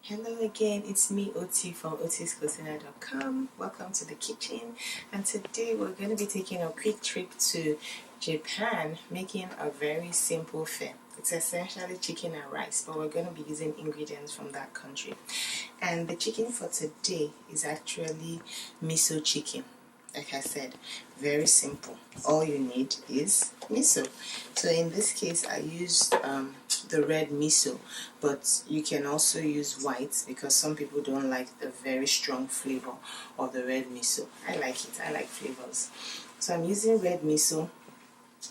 Hello again, it's me Oti from otiscuisine.com. Welcome to the kitchen, and today we're going to be taking a quick trip to Japan, making a very simple fare. It's essentially chicken and rice, but we're going to be using ingredients from that country. And the chicken for today is actually miso chicken. Like I said, very simple. All you need is miso. So in this case, I used the red miso, but you can also use white because some people don't like the very strong flavor of the red miso. I like it. I like flavors. So I'm using red miso.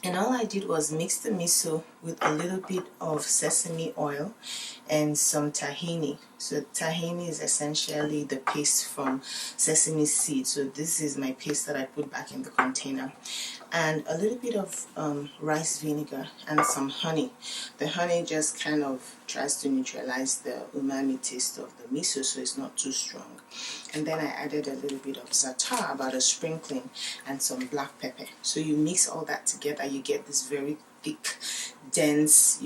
And all I did was mix the miso with a little bit of sesame oil and some tahini. So tahini is essentially the paste from sesame seed. So this is my paste that I put back in the container. And a little bit of rice vinegar and some honey. The honey just kind of tries to neutralize the umami taste of the miso so it's not too strong. And then I added a little bit of za'atar, about a sprinkling, and some black pepper. So you mix all that together, you get this very thick, dense,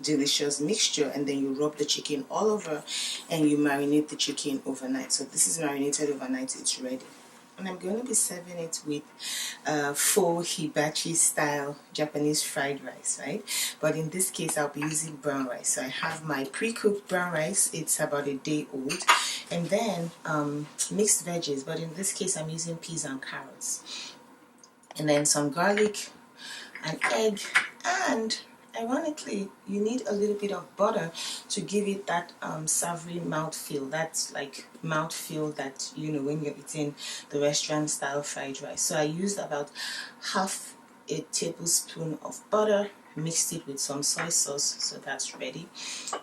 delicious mixture, and then you rub the chicken all over and you marinate the chicken overnight. So this is marinated overnight, it's ready. And I'm going to be serving it with Faux Hibachi style Japanese fried rice, right? But in this case, I'll be using brown rice. So I have my pre-cooked brown rice. It's about a day old. And then mixed veggies, but in this case, I'm using peas and carrots. And then some garlic, an egg, and ironically, you need a little bit of butter to give it that savory mouthfeel. That's like mouthfeel that when you're eating the restaurant style fried rice. So I used about half a tablespoon of butter, mixed it with some soy sauce, so that's ready.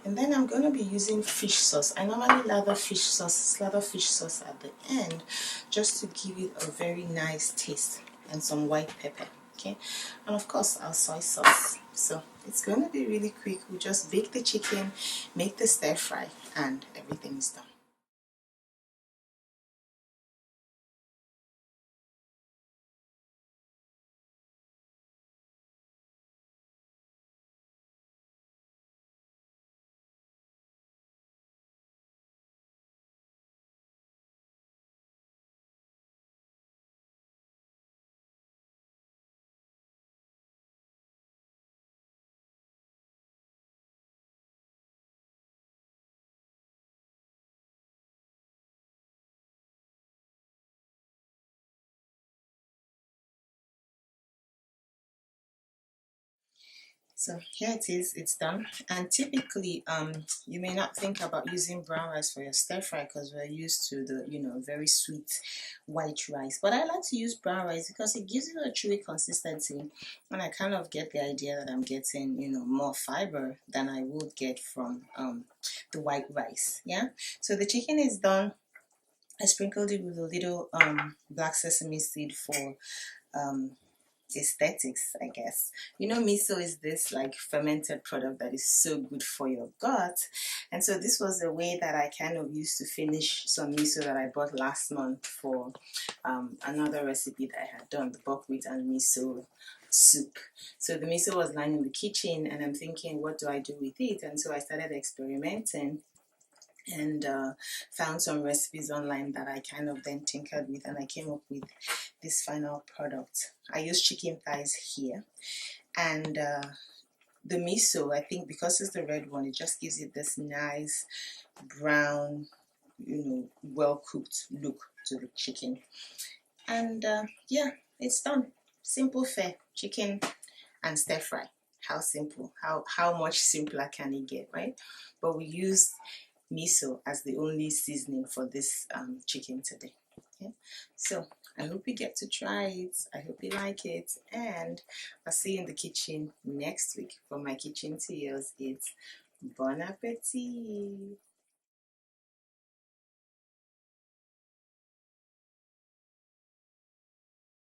And then I'm going to be using fish sauce. I normally slather fish sauce at the end just to give it a very nice taste, and some white pepper. Okay, and of course our soy sauce. So it's going to be really quick. We just bake the chicken, make the stir fry, and everything is done. So here it is, it's done. And typically, you may not think about using brown rice for your stir fry because we're used to the, very sweet white rice. But I like to use brown rice because it gives you a chewy consistency, and I kind of get the idea that I'm getting, more fiber than I would get from the white rice. Yeah. So the chicken is done. I sprinkled it with a little black sesame seed for aesthetics, I guess. Miso is this like fermented product that is so good for your gut, and so this was a way that I kind of used to finish some miso that I bought last month for another recipe that I had done, the buckwheat and miso soup. So the miso was lying in the kitchen and I'm thinking, what do I do with it? And so I started experimenting and found some recipes online that I kind of then tinkered with, and I came up with this final product. I use chicken thighs here, and the miso, I think because it's the red one, it just gives it this nice brown, well cooked look to the chicken. And yeah, it's done. Simple fare, chicken and stir fry. How simple, how much simpler can it get, right? But we use miso as the only seasoning for this chicken today. Okay, so I hope you get to try it. I hope you like it, and I'll see you in the kitchen next week. For my kitchen to yours, it's bon appetit.